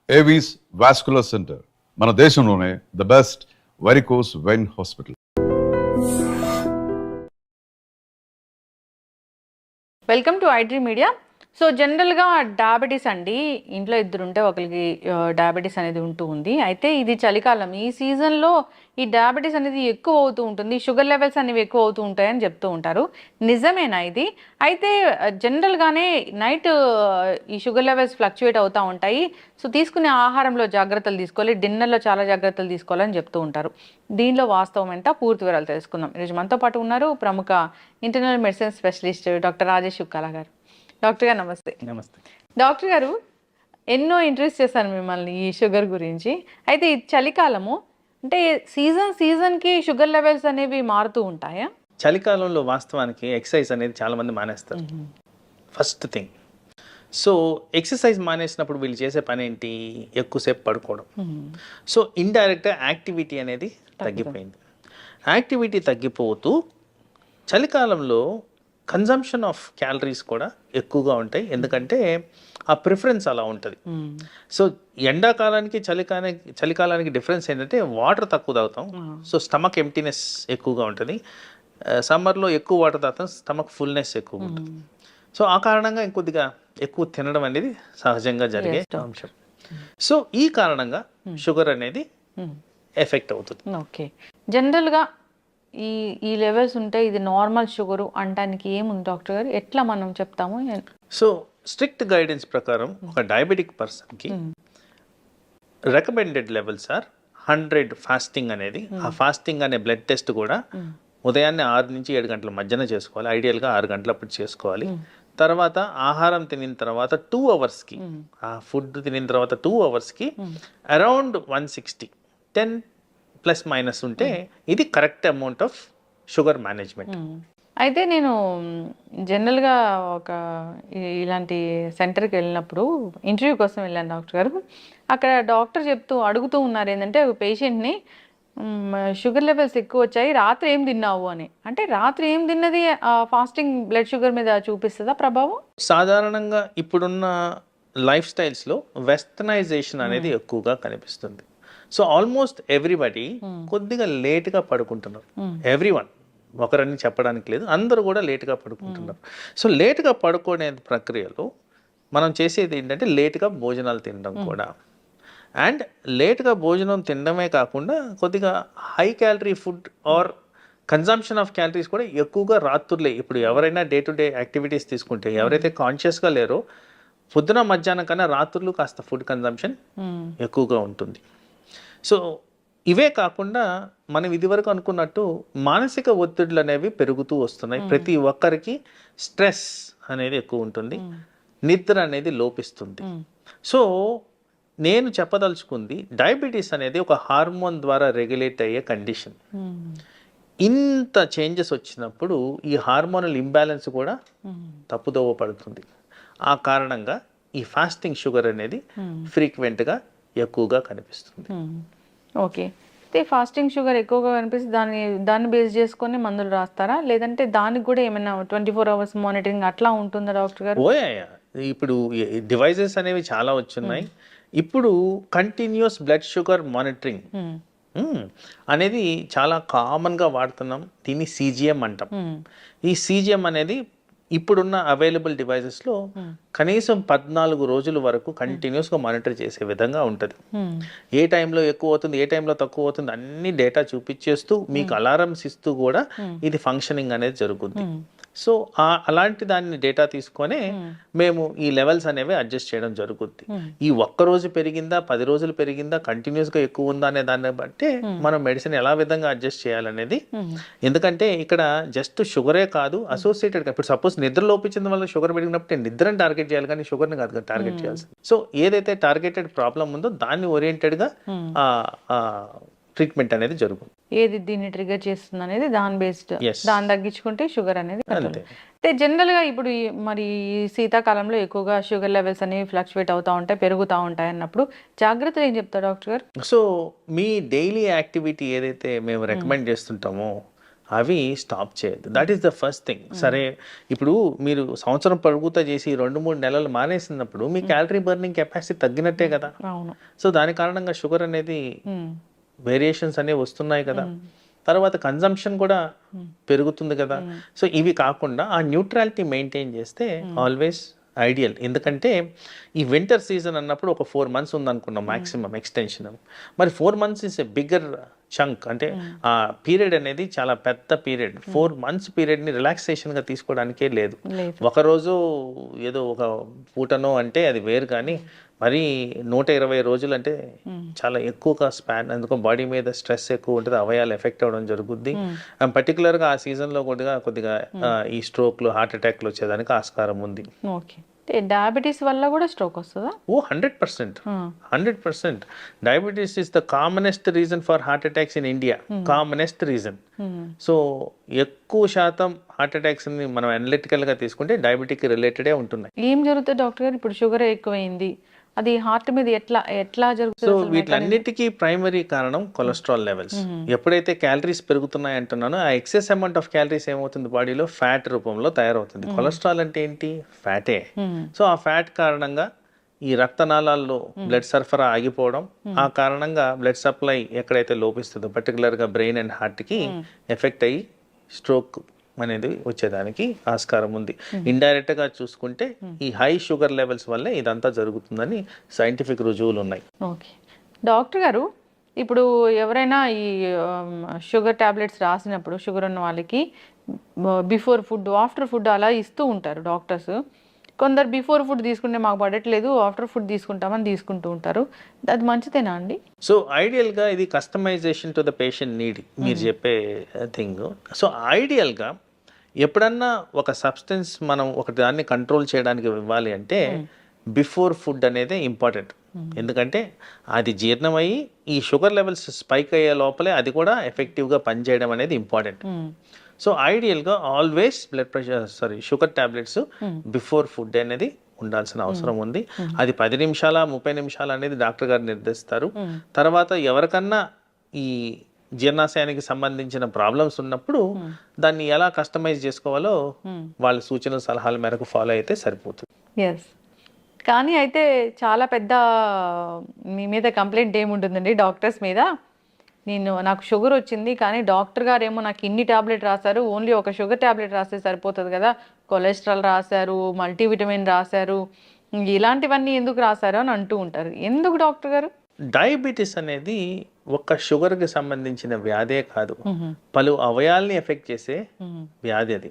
Avis vascular centre మన దేశంలోనే the best varicose vein hospital. Welcome to iDream media. So జనరల్గా diabetes అండి, ఇంట్లో ఇద్దరు ఉంటే ఒకరికి డయాబెటీస్ అనేది ఉంటూ ఉంది. అయితే ఇది చలికాలం, ఈ సీజన్లో ఈ డయాబెటీస్ అనేది ఎక్కువ అవుతూ ఉంటుంది, షుగర్ లెవెల్స్ అనేవి ఎక్కువ అవుతూ ఉంటాయని చెప్తూ ఉంటారు. నిజమేనా ఇది? అయితే జనరల్గానే నైట్ ఈ షుగర్ లెవెల్స్ ఫ్లక్చుయేట్ అవుతూ ఉంటాయి. సో తీసుకునే ఆహారంలో జాగ్రత్తలు తీసుకోవాలి, డిన్నర్లో చాలా జాగ్రత్తలు తీసుకోవాలని చెప్తూ ఉంటారు. దీనిలో వాస్తవం ఎంత, పూర్తి వివరాలు తెలుసుకుందాం. ఈరోజు మనతో పాటు ఉన్నారు ప్రముఖ internal medicine specialist doctor Rajesh Chukkala గారు. డాక్టర్ గారు నమస్తే. నమస్తే డాక్టర్ గారు, ఎన్నో ఇంట్రెస్ట్ చేశాను మిమ్మల్ని ఈ షుగర్ గురించి. అయితే ఈ చలికాలము అంటే సీజన్కి షుగర్ లెవెల్స్ అనేవి మారుతూ ఉంటాయా? చలికాలంలో వాస్తవానికి ఎక్సర్సైజ్ అనేది చాలా మంది మానేస్తారు. ఫస్ట్ థింగ్, సో ఎక్సర్సైజ్ మానేసినప్పుడు వీళ్ళు చేసే పని ఏంటి? ఎక్కువసేపు పడుకోవడం. సో ఇండైరెక్ట్గా యాక్టివిటీ అనేది తగ్గిపోయింది. యాక్టివిటీ తగ్గిపోతూ చలికాలంలో కన్జంప్షన్ ఆఫ్ క్యాలరీస్ కూడా ఎక్కువగా ఉంటాయి, ఎందుకంటే ఆ ప్రిఫరెన్స్ అలా ఉంటుంది. సో ఎండాకాలానికి చలికాలానికి డిఫరెన్స్ ఏంటంటే వాటర్ తక్కువ తాగుతాం, సో స్టమక్ ఎంప్టీనెస్ ఎక్కువగా ఉంటుంది. సమ్మర్లో ఎక్కువ వాటర్ తాగుతాం, స్టమక్ ఫుల్నెస్ ఎక్కువ ఉంటుంది. సో ఆ కారణంగా ఇంకొద్దిగా ఎక్కువ తినడం అనేది సహజంగా జరిగే అంశం. సో ఈ కారణంగా షుగర్ అనేది ఎఫెక్ట్ అవుతుంది. ఓకే, జనరల్గా ఈ లెవెల్స్ ఉంటే ఇది నార్మల్ షుగరు అనడానికి ఏముంది డాక్టర్ గారు? ఎట్లా మనం చెప్తాము? సో స్ట్రిక్ట్ గైడెన్స్ ప్రకారం ఒక డయాబెటిక్ పర్సన్కి రికమెండెడ్ లెవెల్స్ ఆర్ 100 ఫాస్టింగ్ అనేది. ఆ ఫాస్టింగ్ అనే బ్లడ్ టెస్ట్ కూడా ఉదయాన్నే 6 నుంచి 7 గంటల మధ్యన చేసుకోవాలి, ఐడియల్గా 6 గంటలప్పుడు చేసుకోవాలి. తర్వాత ఆహారం తినిన తర్వాత 2 అవర్స్కి, ఆ ఫుడ్ తినిన తర్వాత 2 అవర్స్కి అరౌండ్ 160, 10± ఉంటే ఇది correct amount of sugar management. అయితే నేను జనరల్గా ఇలాంటి సెంటర్కి వెళ్ళినప్పుడు ఇంటర్వ్యూ కోసం వెళ్ళాను డాక్టర్ గారు. అక్కడ డాక్టర్ అడుగుతూ ఉన్నారు ఏంటంటే పేషెంట్ని, షుగర్ లెవెల్స్ ఎక్కువ వచ్చాయి, రాత్రి ఏం తిన్నావు అని. అంటే రాత్రి ఏం తిన్నది ఫాస్టింగ్ బ్లడ్ షుగర్ మీద చూపిస్తుందా ప్రభావం? సాధారణంగా ఇప్పుడున్న లైఫ్ స్టైల్స్లో వెస్టర్నైజేషన్ అనేది ఎక్కువగా కనిపిస్తుంది. సో ఆల్మోస్ట్ ఎవ్రీబడి కొద్దిగా లేట్గా పడుకుంటున్నారు. ఎవ్రీవన్, ఒకరని చెప్పడానికి లేదు, అందరూ కూడా లేట్గా పడుకుంటున్నారు. సో లేట్గా పడుకునే ప్రక్రియలో మనం చేసేది ఏంటంటే లేట్గా భోజనాలు తినడం కూడా. అండ్ లేట్గా భోజనం తినడమే కాకుండా కొద్దిగా high calorie food or consumption of calories కూడా ఎక్కువగా రాత్రులే. ఇప్పుడు ఎవరైనా డే టు డే యాక్టివిటీస్ తీసుకుంటే, ఎవరైతే కాన్షియస్గా లేరో పొద్దున మధ్యాహ్నం కన్నా రాత్రులు కాస్త ఫుడ్ కన్జంప్షన్ ఎక్కువగా ఉంటుంది. సో ఇవే కాకుండా మనం ఇదివరకు అనుకున్నట్టు మానసిక ఒత్తిడులు అనేవి పెరుగుతూ వస్తున్నాయి. ప్రతి ఒక్కరికి స్ట్రెస్ అనేది ఎక్కువ ఉంటుంది, నిద్ర అనేది లోపిస్తుంది. సో నేను చెప్పదలుచుకుంది, డయాబెటీస్ అనేది ఒక హార్మోన్ ద్వారా రెగ్యులేట్ అయ్యే కండిషన్. ఇంత చేంజెస్ వచ్చినప్పుడు ఈ హార్మోనల్ ఇంబ్యాలెన్స్ కూడా తప్పుదోవ పడుతుంది. ఆ కారణంగా ఈ ఫాస్టింగ్ షుగర్ అనేది ఫ్రీక్వెంట్గా ఎక్కువగా కనిపిస్తుంది. ఓకే, అయితే ఫాస్టింగ్ షుగర్ ఎక్కువగా కనిపిస్తే దాన్ని బేస్ చేసుకొని మందులు రాస్తారా, లేదంటే దానికి కూడా ఏమైనా 24 hours మానిటరింగ్ అట్లా ఉంటుందా డాక్టర్ గారు? ఇప్పుడు డివైజెస్ అనేవి చాలా వచ్చున్నాయి. ఇప్పుడు కంటిన్యూస్ బ్లడ్ షుగర్ మానిటరింగ్ అనేది చాలా కామన్గా వాడుతున్నాం. దీన్ని CGM అంటాం. ఈ CGM అనేది ఇప్పుడున్న అవైలబుల్ డివైజెస్లో కనీసం 14 రోజుల వరకు కంటిన్యూస్గా మానిటర్ చేసే విధంగా ఉంటుంది. ఏ టైంలో ఎక్కువ అవుతుంది, ఏ టైంలో తక్కువ అవుతుంది అన్ని డేటా చూపించేస్తూ మీకు అలారమ్స్ ఇస్తూ కూడా ఇది ఫంక్షనింగ్ అనేది జరుగుతుంది. సో అలాంటి దాన్ని డేటా తీసుకొని మేము ఈ లెవెల్స్ అనేవి అడ్జస్ట్ చేయడం జరుగుతుంది. ఈ ఒక్కరోజు పెరిగిందా, 10 రోజులు పెరిగిందా, కంటిన్యూస్గా ఎక్కువ ఉందా అనే దాన్ని బట్టి మనం మెడిసిన్ ఎలా విధంగా అడ్జస్ట్ చేయాలనేది. ఎందుకంటే ఇక్కడ జస్ట్ షుగరే కాదు, అసోసియేటెడ్. ఇప్పుడు సపోజ్ నిద్ర లోపించిన వల్ల షుగర్ పెరిగినప్పుడు నిద్రని టార్గెట్ చేయాలి, కానీ షుగర్ని కాదు టార్గెట్ చేయాల్సింది. సో ఏదైతే టార్గెటెడ్ ప్రాబ్లం ఉందో దాన్ని ఓరియంటెడ్గా ట్రీట్మెంట్ అనేది జరుగుతుంది. ఏది దీన్ని ట్రిగర్ చేస్తుంది అనేది దాని బేస్డ్, దాన్ని తగ్గించుకుంటే షుగర్ అనేది. అంటే జనరల్గా ఇప్పుడు మరి శీతాకాలంలో ఎక్కువగా షుగర్ లెవెల్స్ అనేవి ఫ్లక్చువేట్ అవుతూ ఉంటాయి, పెరుగుతూ ఉంటాయి అన్నప్పుడు జాగ్రత్తలు ఏం చెప్తారు డాక్టర్ గారు? సో మీ డైలీ యాక్టివిటీ ఏదైతే మేము రికమెండ్ చేస్తుంటామో అవి స్టాప్ చేయొద్దు. That is the first thing. సరే, ఇప్పుడు మీరు సంవత్సరం పొడుగుతా చేసి 2-3 నెలలు మానేసినప్పుడు మీ క్యాలరీ బర్నింగ్ కెపాసిటీ తగ్గినట్టే కదా. అవును. సో దాని కారణంగా షుగర్ అనేది వేరియేషన్స్ అనేవి వస్తున్నాయి కదా. తర్వాత కన్జంప్షన్ కూడా పెరుగుతుంది కదా. సో ఇవి కాకుండా ఆ న్యూట్రాలిటీ మెయింటైన్ చేస్తే ఆల్వేస్ ఐడియల్. ఎందుకంటే ఈ వింటర్ సీజన్ అన్నప్పుడు ఒక 4 months ఉందనుకున్నాం మ్యాక్సిమం ఎక్స్టెన్షన్. మరి 4 months is a bigger chunk. అంటే ఆ పీరియడ్ అనేది చాలా పెద్ద పీరియడ్. 4 months పీరియడ్ని రిలాక్సేషన్గా తీసుకోవడానికే లేదు. ఒకరోజు ఏదో ఒక పూటనో అంటే అది వేరు, కానీ మరి 120 రోజులు అంటే చాలా ఎక్కువగా స్పాన్. అందుకో బాడీ మీద స్ట్రెస్ ఎక్కువ ఉంటుంది, అవయాలు ఎఫెక్ట్ అవ్వడం జరుగుద్ది. పర్టికులర్గా ఆ సీజన్లో కొద్దిగా ఈ స్ట్రోక్లు, హార్ట్ అటాక్లు వచ్చేదానికి ఆస్కారం ఉంది. ఓకే. డయాబెటీస్ వల్ల కూడా స్ట్రోక్ వస్తుందా? ఓ 100%. Diabetes is the commonest reason for heart attacks in India. Commonest reason. So ఎక్కువ శాతం హార్ట్ అటాక్స్ ని మనం అనలిటికల్గా తీసుకుంటే డయాబెటిక్ రిలేటెడే ఉంటున్నాయి. ఏం జరుగుతుంది డాక్టర్ గారు? ఇప్పుడు షుగర్ ఎక్కువైంది, అది హార్ట్ మీద ఎట్లా జరుగుతుంది? సో వీటన్నిటికీ ప్రైమరీ కారణం కొలెస్ట్రాల్ లెవెల్స్. ఎప్పుడైతే క్యాలరీస్ పెరుగుతున్నాయి అంటున్నానో ఆ ఎక్సెస్ అమౌంట్ ఆఫ్ క్యాలరీస్ ఏమవుతుంది బాడీలో ఫ్యాట్ రూపంలో తయారవుతుంది. కొలెస్ట్రాల్ అంటే ఏంటి? ఫ్యాటే. సో ఆ ఫ్యాట్ కారణంగా ఈ రక్తనాళాల్లో బ్లడ్ సరఫరా ఆగిపోవడం, ఆ కారణంగా బ్లడ్ సప్లై ఎక్కడైతే లోపిస్తుందో పర్టికులర్గా బ్రెయిన్ అండ్ హార్ట్కి ఎఫెక్ట్ అయ్యి స్ట్రోక్ అనేది వచ్చేదానికి ఆస్కారం ఉంది. ఇండైరెక్ట్ గా చూసుకుంటే ఈ హై షుగర్ లెవెల్స్ వల్లే ఇదంతా జరుగుతుందని సైంటిఫిక్ రుజువులు ఉన్నాయి. ఓకే డాక్టర్ గారు, ఇప్పుడు ఎవరైనా ఈ షుగర్ టాబ్లెట్స్ రాసినప్పుడు షుగర్ ఉన్న వాళ్ళకి బిఫోర్ ఫుడ్, ఆఫ్టర్ ఫుడ్ అలా ఇస్తూ ఉంటారు డాక్టర్స్. కొందరు బిఫోర్ ఫుడ్ తీసుకుంటే మాకు పడట్లేదు, ఆఫ్టర్ ఫుడ్ తీసుకుంటామని తీసుకుంటూ ఉంటారు. అది మంచిదేనా అండి? సో ఐడియల్గా ఇది customisation to the patient need మీరు చెప్పే థింగ్. సో ఐడియల్గా ఎప్పుడన్నా ఒక సబ్స్టెన్స్ మనం ఒక దాన్ని కంట్రోల్ చేయడానికి ఇవ్వాలి అంటే బిఫోర్ ఫుడ్ అనేది ఇంపార్టెంట్. ఎందుకంటే అది జీర్ణమయ్యి ఈ షుగర్ లెవెల్స్ స్పైక్ అయ్యే లోపలే అది కూడా ఎఫెక్టివ్గా పనిచేయడం అనేది ఇంపార్టెంట్. సో ఐడియల్గా always sugar tablets before food అనేది ఉండాల్సిన అవసరం ఉంది. అది 10 నిమిషాల 30 నిమిషాలు అనేది డాక్టర్ గారు నిర్దేశిస్తారు. తర్వాత ఎవరికన్నా ఈ జీర్ణాశయానికి సంబంధించిన ప్రాబ్లమ్స్ ఉన్నప్పుడు దాన్ని ఎలా కస్టమైజ్ చేసుకోవాలో వాళ్ళ సూచనల సలహాల మేరకు ఫాలో అయితే సరిపోతుంది. ఎస్. కానీ అయితే చాలా పెద్ద మీ మీద కంప్లైంట్ ఏముంటుందండి డాక్టర్స్ మీద? నాకు షుగర్ వచ్చింది కానీ డాక్టర్ గారు ఏమో నాకు ఇన్ని టాబ్లెట్ రాశారు, ఓన్లీ ఒక షుగర్ టాబ్లెట్ రాస్తే సరిపోతుంది కదా, కొలెస్ట్రాల్ రాశారు, మల్టీవిటమిన్ రాశారు, ఇలాంటివన్నీ ఎందుకు రాశారు అని అంటూ ఉంటారు. ఎందుకు డాక్టర్ గారు? డయాబెటీస్ అనేది ఒక్క షుగర్కి సంబంధించిన వ్యాధే కాదు, పలు అవయాల్ని ఎఫెక్ట్ చేసే వ్యాధి అది.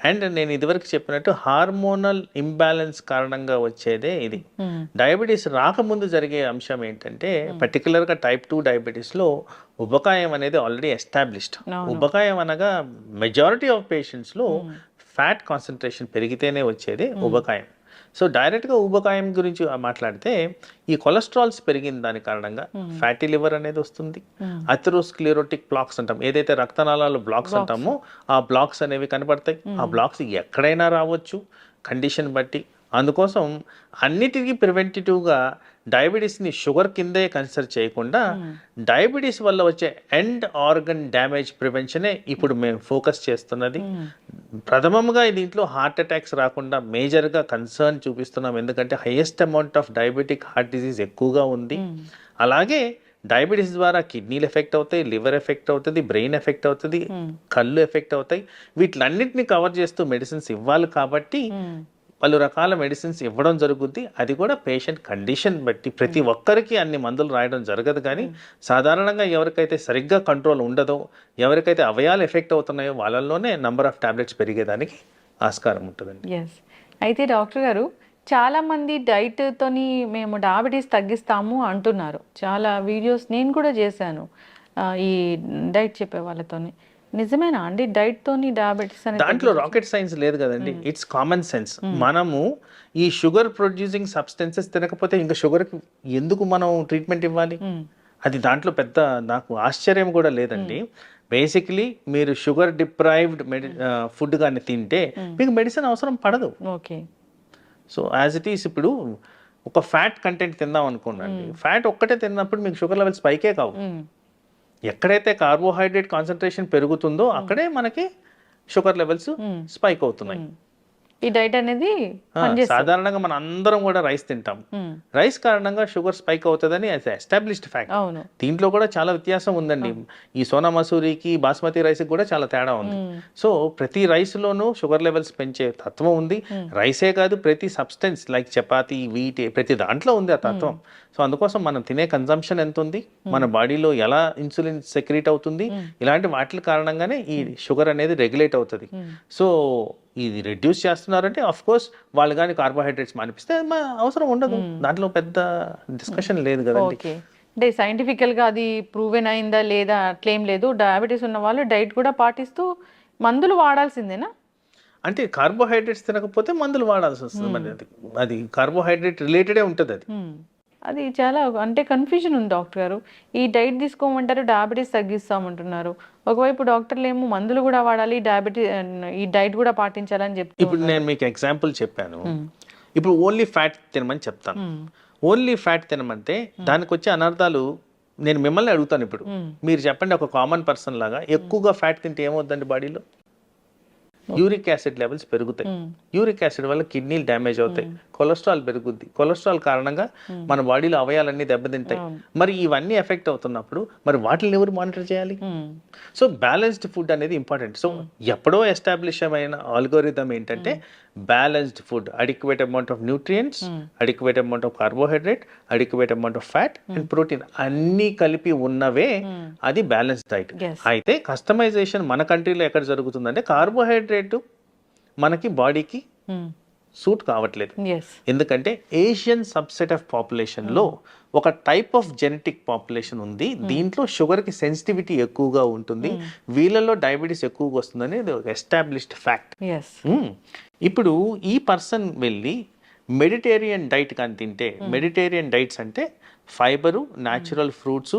అండ్ నేను ఇదివరకు చెప్పినట్టు హార్మోనల్ ఇంబ్యాలెన్స్ కారణంగా వచ్చేదే ఇది. డయాబెటీస్ రాకముందు జరిగే అంశం ఏంటంటే పర్టికులర్గా టైప్ 2 డయాబెటీస్లో ఉబకాయం అనేది ఆల్రెడీ ఎస్టాబ్లిష్డ్. ఉబకాయం అనగా మెజారిటీ ఆఫ్ పేషెంట్స్లో ఫ్యాట్ కాన్సన్ట్రేషన్ పెరిగితేనే వచ్చేది ఉబకాయం. సో డైరెక్ట్గా ఊబకాయం గురించి మాట్లాడితే ఈ కొలెస్ట్రాల్స్ పెరిగిన దాని కారణంగా ఫ్యాటీ లివర్ అనేది వస్తుంది. అథెరోస్క్లెరోటిక్ బ్లాక్స్ అంటాం, ఏదైతే రక్తనాళాలు బ్లాక్స్ అంటామో ఆ బ్లాక్స్ అనేవి కనపడతాయి. ఆ బ్లాక్స్ ఎక్కడైనా రావచ్చు కండిషన్ బట్టి. అందుకోసం అన్నిటికీ ప్రివెంటివ్గా డయాబెటీస్ని షుగర్ కిందే కన్సిడర్ చేయకుండా డయాబెటీస్ వల్ల వచ్చే ఎండ్ ఆర్గన్ డ్యామేజ్ ప్రివెన్షనే ఇప్పుడు మేము ఫోకస్ చేస్తున్నది. ప్రథమంగా దీంట్లో హార్ట్ అటాక్స్ రాకుండా మేజర్గా కన్సర్న్ చూపిస్తున్నాం. ఎందుకంటే highest amount of diabetic heart disease ఎక్కువగా ఉంది. అలాగే డయాబెటీస్ ద్వారా కిడ్నీలు ఎఫెక్ట్ అవుతాయి, లివర్ ఎఫెక్ట్ అవుతుంది, బ్రెయిన్ ఎఫెక్ట్ అవుతుంది, కళ్ళు ఎఫెక్ట్ అవుతాయి. వీటిలన్నింటినీ కవర్ చేస్తూ మెడిసిన్స్ ఇవ్వాలి కాబట్టి పలు రకాల మెడిసిన్స్ ఇవ్వడం జరుగుద్ది. అది కూడా పేషెంట్ కండిషన్ బట్టి. ప్రతి ఒక్కరికి అన్ని మందులు రాయడం జరగదు, కానీ సాధారణంగా ఎవరికైతే సరిగ్గా కంట్రోల్ ఉండదో, ఎవరికైతే అవయాలు ఎఫెక్ట్ అవుతున్నాయో వాళ్ళల్లోనే నంబర్ ఆఫ్ టాబ్లెట్స్ పెరిగేదానికి ఆస్కారం ఉంటుందండి. ఎస్. అయితే డాక్టర్ గారు, చాలామంది డైట్తోని మేము డయాబెటీస్ తగ్గిస్తాము అంటున్నారు. చాలా వీడియోస్ నేను కూడా చేశాను ఈ డైట్ చెప్పే వాళ్ళతోని. నిజమేనా అండి డైట్ తోని డయాబెటిస్ అనేది? దాంట్లో రాకెట్ సైన్స్ లేదు కదండి, ఇట్స్ కామన్ సెన్స్. మనము ఈ షుగర్ ప్రొడ్యూసింగ్ సబ్స్టెన్సెస్ తినకపోతే ఇంకా షుగర్కి ఎందుకు మనం ట్రీట్మెంట్ ఇవ్వాలి? అది దాంట్లో పెద్ద నాకు ఆశ్చర్యం కూడా లేదండి. బేసిక్లీ మీరు షుగర్ డిప్రైవ్డ్ ఫుడ్ కానీ తింటే మీకు మెడిసిన్ అవసరం పడదు. Okay. So as it is ఇప్పుడు ఒక ఫ్యాట్ కంటెంట్ తిందాం అనుకోండి, ఫ్యాట్ ఒక్కటే తిన్నప్పుడు మీకు షుగర్ లెవెల్స్ పైకే కావు. ఎక్కడైతే కార్బోహైడ్రేట్ కాన్సన్ట్రేషన్ పెరుగుతుందో అక్కడే మనకి షుగర్ లెవెల్స్ స్పైక్ అవుతున్నాయి. ఈ డైట్ అనేది సాధారణంగా మన అందరం కూడా రైస్ తింటాం. రైస్ కారణంగా షుగర్ స్పైక్ అవుతుందని ఎస్టాబ్లిష్డ్ ఫ్యాక్ట్. అవును. దీంట్లో కూడా చాలా వ్యత్యాసం ఉందండి. ఈ సోనా మసూరికి బాస్మతి రైస్కి కూడా చాలా తేడా ఉంది. సో ప్రతి రైస్లోనూ షుగర్ లెవెల్స్ పెంచే తత్వం ఉంది. రైసే కాదు, ప్రతి సబ్స్టెన్స్ లైక్ చపాతి, వీట్, ప్రతి దాంట్లో ఉంది ఆ తత్వం. సో అందుకోసం మనం తినే కన్జంప్షన్ ఎంత ఉంది, మన బాడీలో ఎలా ఇన్సులిన్ సెక్రీట్ అవుతుంది, ఇలాంటి వాటి కారణంగానే ఈ షుగర్ అనేది రెగ్యులేట్ అవుతుంది. సో ఇది రెడ్యూస్ చేస్తున్నారంటే ఆఫ్ కోర్స్ వాళ్ళు కానీ కార్బోహైడ్రేట్స్ మానిపిస్తే అవసరం ఉండదు, దాంట్లో పెద్ద డిస్కషన్ లేదు కదండి. ఓకే, అంటే సైంటిఫికల్ గా అది ప్రూవెన్ అయిందా లేదా అట్లేం లేదు. డయాబెటీస్ ఉన్న వాళ్ళు డైట్ కూడా పాటిస్తూ మందులు వాడాల్సిందేనా? అంటే కార్బోహైడ్రేట్స్ తినకపోతే మందులు వాడాల్సి వస్తుంది. మరి అది కార్బోహైడ్రేట్ రిలేటెడే ఉంటుంది అది. అది చాలా అంటే కన్ఫ్యూజన్ ఉంది డాక్టర్ గారు. ఈ డైట్ తీసుకోమంటారు, డయాబెటీస్ తగ్గిస్తామంటున్నారు. ఒకవైపు డాక్టర్లు ఏమో మందులు కూడా వాడాలి, ఈ డైట్ కూడా పాటించాలని చెప్తారు. ఇప్పుడు నేను మీకు ఎగ్జాంపుల్ చెప్పాను. ఇప్పుడు ఓన్లీ ఫ్యాట్ తినమని చెప్తాను. ఓన్లీ ఫ్యాట్ తినమంటే దానికి వచ్చే అనర్థాలు నేను మిమ్మల్ని అడుగుతాను. ఇప్పుడు మీరు చెప్పండి, ఒక కామన్ పర్సన్ లాగా ఎక్కువగా ఫ్యాట్ తింటే ఏమవుతుందండి బాడీలో? యూరిక్ యాసిడ్ లెవెల్స్ పెరుగుతాయి. యూరిక్ యాసిడ్ వల్ల కిడ్నీలు డ్యామేజ్ అవుతాయి, కొలెస్ట్రాల్ పెరుగుద్ది. కొలెస్ట్రాల్ కారణంగా మన బాడీలో అవయాలన్నీ దెబ్బతింటాయి. మరి ఇవన్నీ ఎఫెక్ట్ అవుతున్నప్పుడు మరి వాటిని ఎవరు మానిటర్ చేయాలి? సో బ్యాలెన్స్డ్ ఫుడ్ అనేది ఇంపార్టెంట్. సో ఎప్పుడో ఎస్టాబ్లిష్ అయిన ఆల్గోరిథం ఏంటంటే balanced food, adequate amount of nutrients, adequate amount of carbohydrate, adequate amount of fat and protein అన్ని కలిపి ఉన్నవే అది బ్యాలెన్స్డ్ డైట్. అయితే కస్టమైజేషన్ మన కంట్రీలో ఎక్కడ జరుగుతుందంటే కార్బోహైడ్రేట్ మనకి బాడీకి సూట్ కావట్లేదు. ఎందుకంటే ఏషియన్ సబ్సెట్ ఆఫ్ పాపులేషన్ లో ఒక టైప్ ఆఫ్ జెనెటిక్ పాపులేషన్ ఉంది, దీంట్లో షుగర్ కి సెన్సిటివిటీ ఎక్కువగా ఉంటుంది, వీళ్ళలో డయాబెటీస్ ఎక్కువగా వస్తుందని ఎస్టాబ్లిష్డ్ ఫ్యాక్ట్. ఇప్పుడు ఈ పర్సన్ వెళ్ళి మెడిటేరియన్ డైట్ కానీ తింటే, మెడిటేరియన్ డైట్స్ అంటే fibre, natural fruits,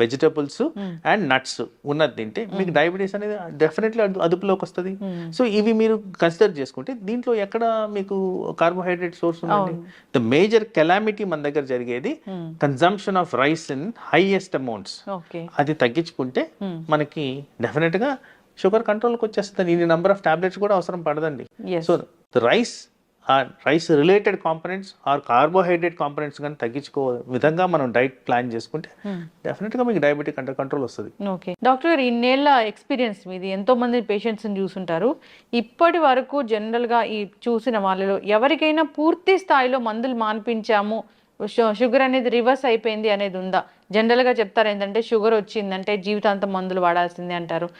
vegetables and nuts ఉన్నది తింటే మీకు డయాబెటీస్ అనేది డెఫినెట్లీ అదుపులోకి వస్తుంది. సో ఇవి మీరు కన్సిడర్ చేసుకుంటే దీంట్లో ఎక్కడ మీకు కార్బోహైడ్రేట్ సోర్స్ ఉందండి? ద మేజర్ కెలామిటీ మన దగ్గర జరిగేది consumption of rice in highest amounts. అది తగ్గించుకుంటే మనకి డెఫినెట్ గా షుగర్ కంట్రోల్కి వచ్చేస్తుంది. ఇన్ని నెంబర్ ఆఫ్ టాబ్లెట్స్ కూడా అవసరం పడదండి. So rice related components or carbohydrate components కానీ తగ్గించుకో విధంగా మనం డైట్ ప్లాన్ చేసుకుంటే డెఫినెట్గా మీకు డయాబెటిక్ అండర్ కంట్రోల్ వస్తుంది. ఓకే డాక్టర్ గారు, ఇన్నేళ్ల ఎక్స్పీరియన్స్ మీది, ఎంతో మంది పేషెంట్స్ని చూసుంటారు. ఇప్పటి వరకు జనరల్గా ఈ చూసిన వాళ్ళలో ఎవరికైనా పూర్తి స్థాయిలో మందులు మాన్పించాము, షుగర్ అనేది రివర్స్ అయిపోయింది అనేది ఉందా? జనరల్గా చెప్తారు ఏంటంటే షుగర్ వచ్చిందంటే జీవితాంతం మందులు వాడాల్సిందే అంటారు.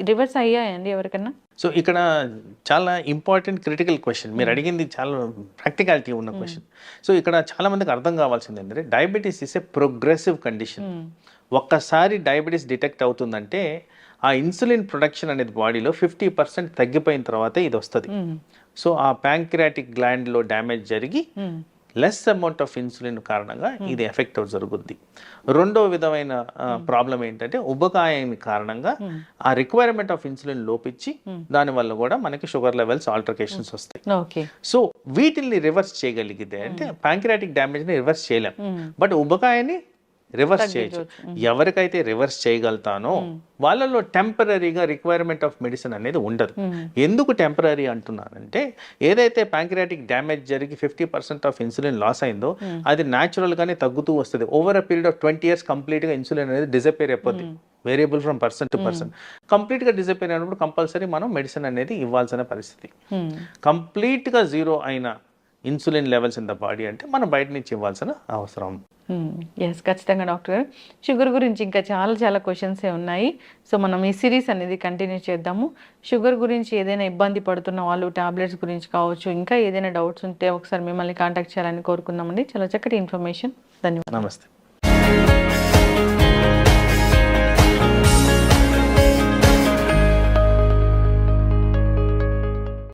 రివర్స్ అయ్యాయండి ఎవరికన్నా? సో ఇక్కడ చాలా ఇంపార్టెంట్ క్రిటికల్ క్వశ్చన్ మీరు అడిగింది, చాలా ప్రాక్టికాలిటీ ఉన్న క్వశ్చన్. సో ఇక్కడ చాలా మందికి అర్థం కావాల్సింది ఏంటంటే diabetes is a progressive condition. ఒక్కసారి డయాబెటీస్ డిటెక్ట్ అవుతుందంటే ఆ ఇన్సులిన్ ప్రొడక్షన్ అనేది బాడీలో 50% తగ్గిపోయిన తర్వాతే ఇది వస్తుంది. సో ఆ ప్యాంక్రియాటిక్ గ్లాండ్లో డ్యామేజ్ జరిగి లెస్ అమౌంట్ ఆఫ్ ఇన్సులిన్ కారణంగా ఇది ఎఫెక్ట్ జరుగుద్ది. రెండో విధమైన ప్రాబ్లం ఏంటంటే ఉబకాయం కారణంగా ఆ రిక్వైర్మెంట్ ఆఫ్ ఇన్సులిన్ లోపించి దానివల్ల కూడా మనకి షుగర్ లెవెల్స్ ఆల్టరేషన్స్ వస్తాయి. సో వీటిని రివర్స్ చేయగలిగితే అంటే ప్యాంక్రియాటిక్ డ్యామేజ్ ని రివర్స్ చేయలేం, బట్ ఉబకాయాన్ని రివర్స్ చేయొచ్చు. ఎవరికైతే రివర్స్ చేయగలుగుతానో వాళ్ళలో టెంపరీగా రిక్వైర్మెంట్ ఆఫ్ మెడిసిన్ అనేది ఉండదు. ఎందుకు టెంపరీ అంటున్నానంటే ఏదైతే ప్యాంక్రియాటిక్ డ్యామేజ్ జరిగి 50% ఆఫ్ ఇన్సులిన్ లాస్ అయిందో అది న్యాచురల్ గానే తగ్గుతూ వస్తుంది. Over a period of 20 years complete గా ఇన్సులిన్ అనేది డిసపేర్ అయిపోద్ది. Variable from person to person. Complete గా డిసపేర్ అయినప్పుడు కంపల్సరీ మనం మెడిసిన్ అనేది ఇవ్వాల్సిన పరిస్థితి. కంప్లీట్ గా జీరో అయిన insulin levels in the body అంటే మనం బయట నుంచి ఇవ్వాల్సిన అవసరం. ఎస్, ఖచ్చితంగా డాక్టర్ గారు. షుగర్ గురించి ఇంకా చాలా క్వశ్చన్సే ఉన్నాయి. సో మనం ఈ సిరీస్ అనేది కంటిన్యూ చేద్దాము. షుగర్ గురించి ఏదైనా ఇబ్బంది పడుతున్న వాళ్ళు, టాబ్లెట్స్ గురించి కావచ్చు, ఇంకా ఏదైనా డౌట్స్ ఉంటే ఒకసారి మిమ్మల్ని కాంటాక్ట్ చేయాలని కోరుకుందామండి. చాలా చక్కటి ఇన్ఫర్మేషన్. ధన్యవాదాలు. నమస్తే.